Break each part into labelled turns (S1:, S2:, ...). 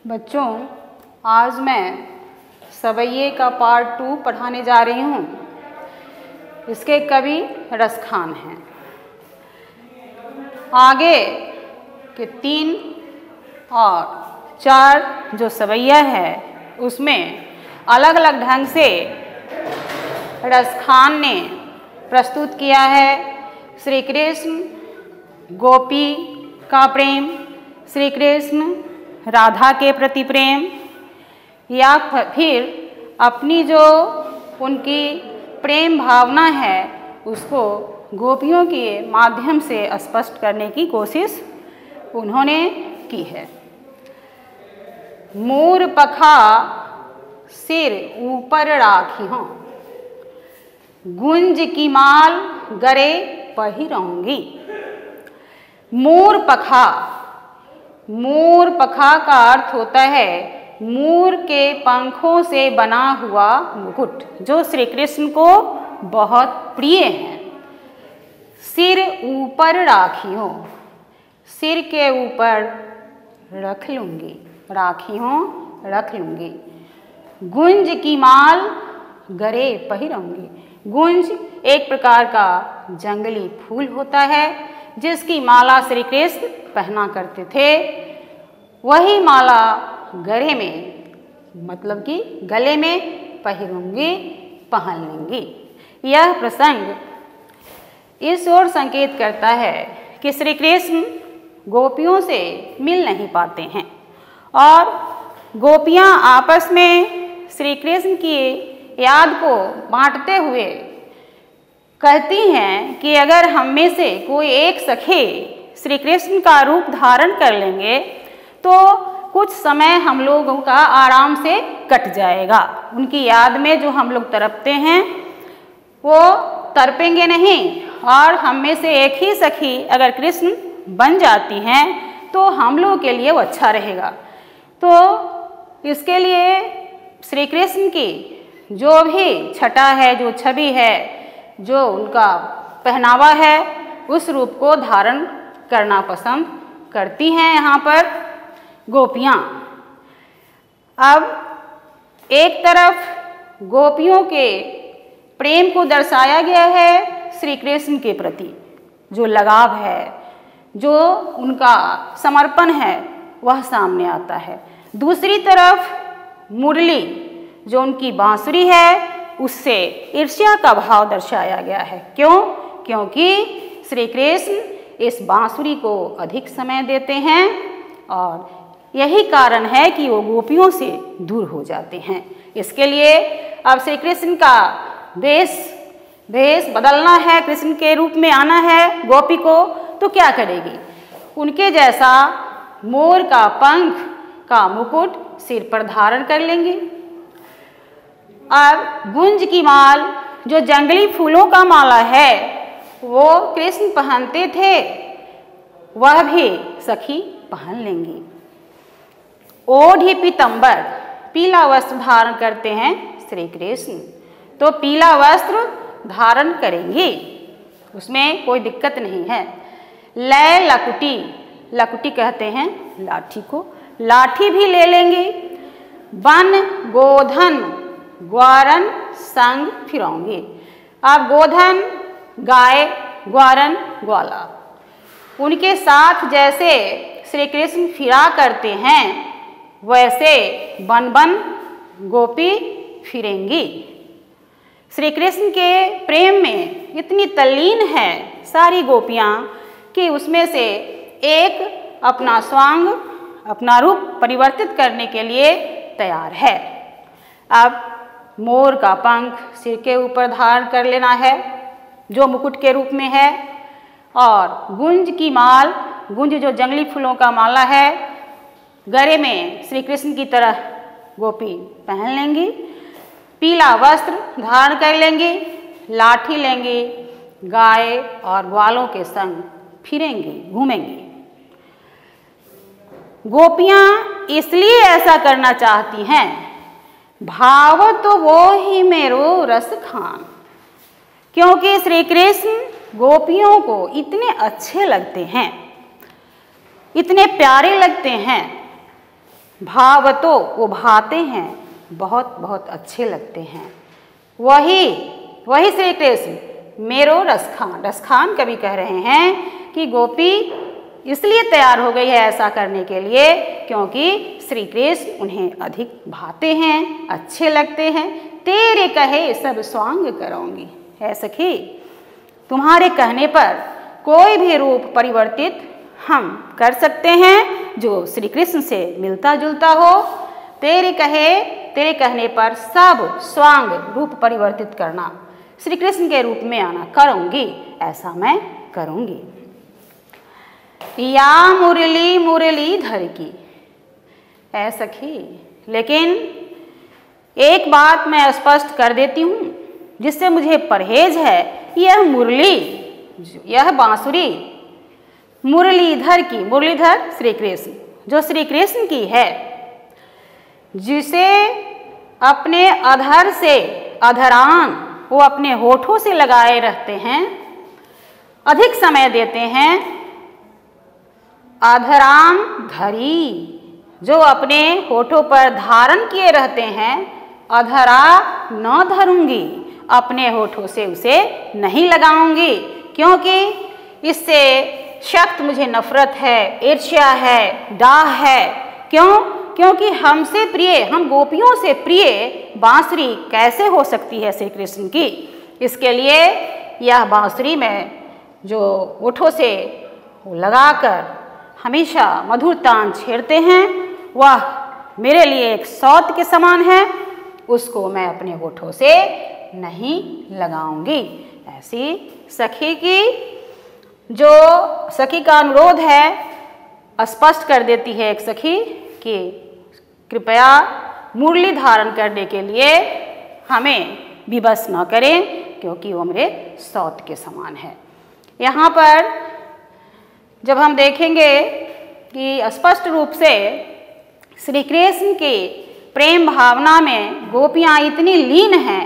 S1: बच्चों, आज मैं सवैये का पार्ट 2 पढ़ाने जा रही हूँ। इसके कवि रसखान हैं। आगे के 3 और 4 जो सवैया है उसमें अलग अलग ढंग से रसखान ने प्रस्तुत किया है। श्री कृष्ण गोपी का प्रेम, श्री कृष्ण राधा के प्रति प्रेम, या फिर अपनी जो उनकी प्रेम भावना है उसको गोपियों के माध्यम से स्पष्ट करने की कोशिश उन्होंने की है। मोर पखा सिर ऊपर राखी हूँ, गुंज की माल गरे पहिरऊंगी। मोर पखा, मोर पखा का अर्थ होता है मोर के पंखों से बना हुआ मुकुट, जो श्री कृष्ण को बहुत प्रिय है। सिर ऊपर राखी हो, सिर के ऊपर रख लूँगी, राखी हो रख लूँगी। गुंज की माल गरे पहिरऊंगी। गुंज एक प्रकार का जंगली फूल होता है जिसकी माला श्री कृष्ण पहना करते थे। वही माला गले में, मतलब कि गले में पहिरूंगी, पहन लेंगी। यह प्रसंग इस ओर संकेत करता है कि श्री कृष्ण गोपियों से मिल नहीं पाते हैं और गोपियां आपस में श्री कृष्ण की याद को बांटते हुए कहती हैं कि अगर हम में से कोई एक सखी श्री कृष्ण का रूप धारण कर लेंगे तो कुछ समय हम लोगों का आराम से कट जाएगा। उनकी याद में जो हम लोग तड़पते हैं वो तड़पेंगे नहीं, और हम में से एक ही सखी अगर कृष्ण बन जाती हैं तो हम लोगों के लिए वो अच्छा रहेगा। तो इसके लिए श्री कृष्ण की जो भी छटा है, जो छवि है, जो उनका पहनावा है, उस रूप को धारण करना पसंद करती हैं यहाँ पर गोपियाँ। अब एक तरफ गोपियों के प्रेम को दर्शाया गया है, श्री कृष्ण के प्रति जो लगाव है, जो उनका समर्पण है, वह सामने आता है। दूसरी तरफ मुरली, जो उनकी बांसुरी है, उससे ईर्ष्या का भाव दर्शाया गया है। क्यों? क्योंकि श्री कृष्ण इस बांसुरी को अधिक समय देते हैं और यही कारण है कि वो गोपियों से दूर हो जाते हैं। इसके लिए अब श्री कृष्ण का वेश बदलना है, कृष्ण के रूप में आना है गोपी को, तो क्या करेगी? उनके जैसा मोर का पंख का मुकुट सिर पर धारण कर लेंगी। अब गुंज की माल, जो जंगली फूलों का माला है, वो कृष्ण पहनते थे, वह भी सखी पहन लेंगी। ओढ़ी पीतंबर, पीला वस्त्र धारण करते हैं श्री कृष्ण, तो पीला वस्त्र धारण करेंगी, उसमें कोई दिक्कत नहीं है। लय लकुटी, लकुटी कहते हैं लाठी को, लाठी भी ले लेंगी। बन गोधन ग्वारन संग फिरौंगी। अब गोधन गाय, ग्वारन ग्वाला, उनके साथ जैसे श्री कृष्ण फिरा करते हैं वैसे बन बन गोपी फिरेंगी। श्री कृष्ण के प्रेम में इतनी तल्लीन है सारी गोपियाँ कि उसमें से एक अपना स्वांग, अपना रूप परिवर्तित करने के लिए तैयार है। अब मोर का पंख सिर के ऊपर धारण कर लेना है, जो मुकुट के रूप में है, और गुंज की माल, गुंज जो जंगली फूलों का माला है, गले में श्री कृष्ण की तरह गोपी पहन लेंगी। पीला वस्त्र धारण कर लेंगी, लाठी लेंगी, गाय और ग्वालों के संग फिरेंगी, घूमेंगी। गोपियाँ इसलिए ऐसा करना चाहती हैं, भाव तो वो ही मेरो रस खान, क्योंकि श्री कृष्ण गोपियों को इतने अच्छे लगते हैं, इतने प्यारे लगते हैं भावतो वो भाते हैं, बहुत बहुत अच्छे लगते हैं। वही श्री कृष्ण मेरो रसखान। रसखान कवि कह रहे हैं कि गोपी इसलिए तैयार हो गई है ऐसा करने के लिए क्योंकि श्री कृष्ण उन्हें अधिक भाते हैं, अच्छे लगते हैं। तेरे कहे सब स्वांग करूँगी। है सखी, तुम्हारे कहने पर कोई भी रूप परिवर्तित हम कर सकते हैं जो श्री कृष्ण से मिलता जुलता हो। तेरे कहने पर सब स्वांग रूप परिवर्तित करना, श्री कृष्ण के रूप में आना करूँगी, ऐसा मैं करूँगी। या मुरली मुरलीधर की। है सखी, लेकिन एक बात मैं स्पष्ट कर देती हूँ जिससे मुझे परहेज है। यह मुरली, यह बांसुरी मुरलीधर की, मुरलीधर श्री कृष्ण, जो श्री कृष्ण की है, जिसे अपने अधर से अधरान वो अपने होठों से लगाए रहते हैं, अधिक समय देते हैं। अधरान धरी, जो अपने होठों पर धारण किए रहते हैं। अधरा न धरूंगी, अपने होठों से उसे नहीं लगाऊंगी, क्योंकि इससे सख्त मुझे नफरत है, ईर्ष्या है, डाह है। क्यों? क्योंकि हमसे प्रिय, हम गोपियों से प्रिय बांसुरी कैसे हो सकती है श्री कृष्ण की। इसके लिए यह बांसुरी में जो होठों से लगाकर हमेशा मधुर तान छेड़ते हैं, वह मेरे लिए एक सौत के समान है। उसको मैं अपने होठों से नहीं लगाऊंगी। ऐसी सखी की जो सखी का अनुरोध है स्पष्ट कर देती है एक सखी कि कृपया मुरली धारण करने के लिए हमें विवश न करें, क्योंकि वो मेरे सौत के समान है। यहाँ पर जब हम देखेंगे कि स्पष्ट रूप से श्री कृष्ण की प्रेम भावना में गोपियाँ इतनी लीन हैं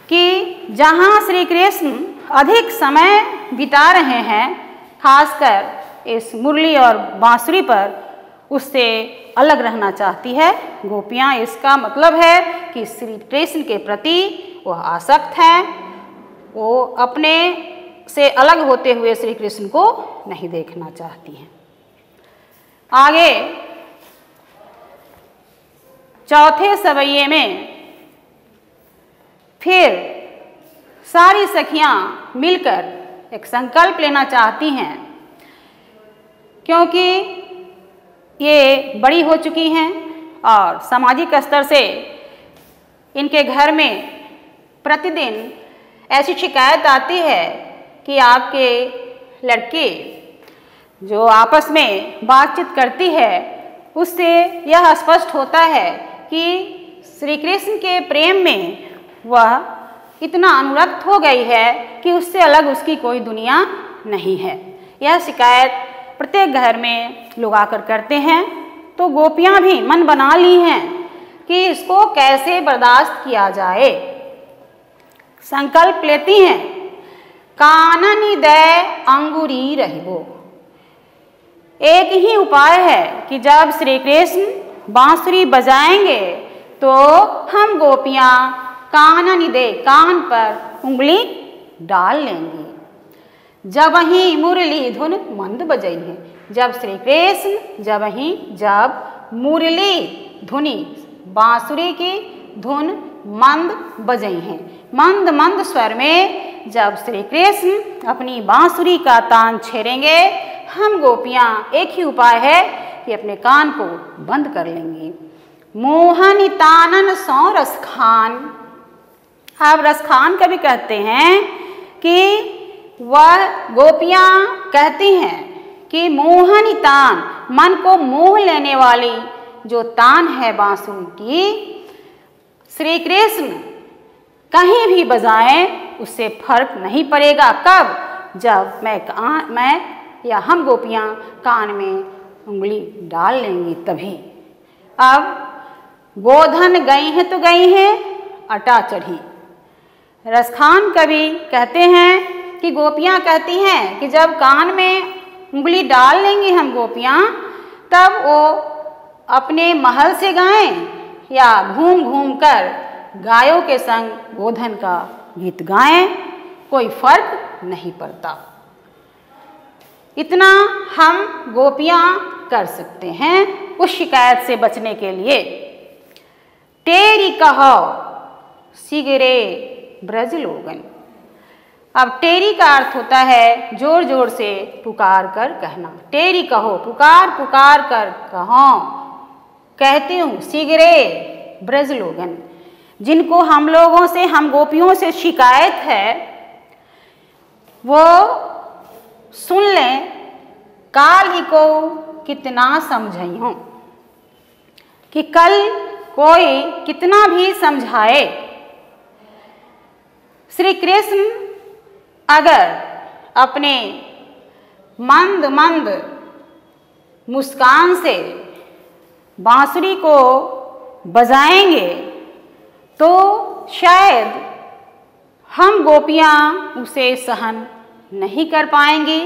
S1: कि जहाँ श्री कृष्ण अधिक समय बिता रहे हैं, खासकर इस मुरली और बांसुरी पर, उससे अलग रहना चाहती है गोपियाँ। इसका मतलब है कि श्री कृष्ण के प्रति वह आसक्त हैं, वो अपने से अलग होते हुए श्री कृष्ण को नहीं देखना चाहती हैं। आगे चौथे सवैये में फिर सारी सखियां मिलकर एक संकल्प लेना चाहती हैं, क्योंकि ये बड़ी हो चुकी हैं और सामाजिक स्तर से इनके घर में प्रतिदिन ऐसी शिकायत आती है कि आपके लड़के जो आपस में बातचीत करती है, उससे यह स्पष्ट होता है कि श्री कृष्ण के प्रेम में वह इतना अनुरक्त हो गई है कि उससे अलग उसकी कोई दुनिया नहीं है। यह शिकायत प्रत्येक घर में लोग आकर करते हैं। तो गोपियाँ भी मन बना ली हैं कि इसको कैसे बर्दाश्त किया जाए। संकल्प लेती हैं, कानन दय अंगुरी रहिबो। एक ही उपाय है कि जब श्री कृष्ण बांसुरी बजाएंगे तो हम गोपियाँ कानन दे, कान पर उंगली डाल लेंगी। जब ही मुरली धुन मंद बजई है, जब श्री कृष्ण जब मुरली धुनी बांसुरी की धुन मंद बजई है, मंद मंद स्वर में जब श्री कृष्ण अपनी बांसुरी का तान छेड़ेंगे, हम गोपियाँ एक ही उपाय है कि अपने कान को बंद कर लेंगी। मोहन तानन सौ रसखान। अब रसखान कभी कहते हैं कि वह गोपियाँ कहती हैं कि मोहनी तान, मन को मोह लेने वाली जो तान है बांसुरी की, श्री कृष्ण कहीं भी बजाएं उससे फर्क नहीं पड़ेगा। कब? जब मैं या हम गोपियाँ कान में उंगली डाल लेंगी तभी। अब गोधन गई हैं तो गई हैं, अटा चढ़ी। रसखान कवि कहते हैं कि गोपियाँ कहती हैं कि जब कान में उंगली डाल लेंगी हम गोपियाँ, तब वो अपने महल से गाएं या घूम घूम कर गायों के संग गोधन का गीत गाएं, कोई फर्क नहीं पड़ता। इतना हम गोपियां कर सकते हैं उस शिकायत से बचने के लिए। टेरी कहो सिगरे ब्रज लोगन। अब टेरी का अर्थ होता है जोर जोर से पुकार कर कहना। टेरी कहो, पुकार पुकार कर कहो, कहती हूँ सिगरे ब्रज लोगन। जिनको हम लोगों से, हम गोपियों से शिकायत है वो सुन लें, काल ही को कितना समझाई हूँ, कि कल कोई कितना भी समझाए, श्री कृष्ण अगर अपने मंद मंद मुस्कान से बांसुरी को बजाएंगे तो शायद हम गोपियां उसे सहन नहीं कर पाएंगी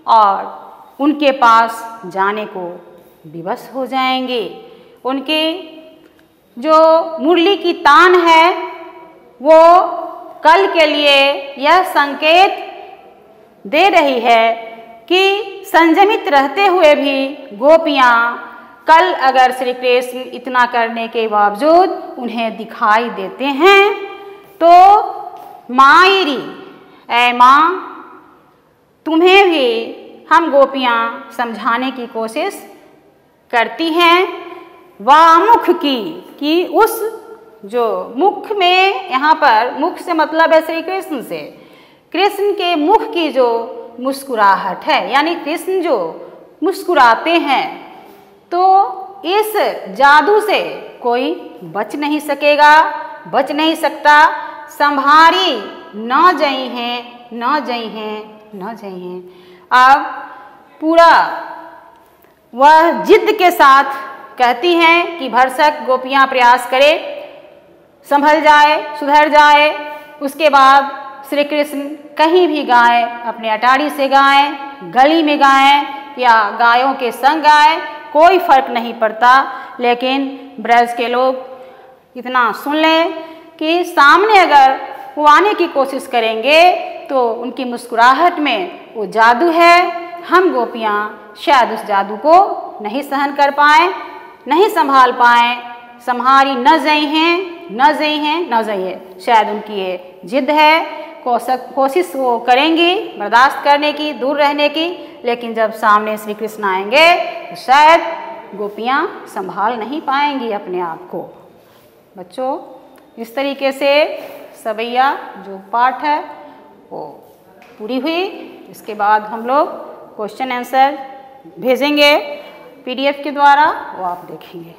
S1: और उनके पास जाने को विवश हो जाएंगे। उनके जो मुरली की तान है वो कल के लिए यह संकेत दे रही है कि संयमित रहते हुए भी गोपियां कल अगर श्री कृष्ण इतना करने के बावजूद उन्हें दिखाई देते हैं तो मायरी, ऐ माँ, तुम्हें भी हम गोपियां समझाने की कोशिश करती हैं। वामुख की, कि उस जो मुख में, यहाँ पर मुख से मतलब है श्री कृष्ण से, कृष्ण के मुख की जो मुस्कुराहट है, यानी कृष्ण जो मुस्कुराते हैं तो इस जादू से कोई बच नहीं सकेगा, बच नहीं सकता। संभारी न जई हैं, न जई हैं, न जई हैं। अब पूरा वह जिद के साथ कहती हैं कि भरसक गोपियां प्रयास करें, संभल जाए, सुधर जाए। उसके बाद श्री कृष्ण कहीं भी गाएं, अपने अटारी से गाएं, गली में गाएं या गायों के संग गाएं, कोई फर्क नहीं पड़ता। लेकिन ब्रज के लोग इतना सुन लें कि सामने अगर वो आने की कोशिश करेंगे तो उनकी मुस्कुराहट में वो जादू है। हम गोपियाँ शायद उस जादू को नहीं सहन कर पाएँ, नहीं संभाल पाएँ। संहारी न जई हैं, न जई हैं, न जई है, शायद उनकी ये जिद है। कोशिश वो करेंगी बर्दाश्त करने की, दूर रहने की, लेकिन जब सामने श्री कृष्ण आएंगे तो शायद गोपियाँ संभाल नहीं पाएंगी अपने आप को। बच्चों, इस तरीके से सवैया जो पाठ है वो पूरी हुई। इसके बाद हम लोग क्वेश्चन आंसर भेजेंगे PDF के द्वारा, वो आप देखेंगे।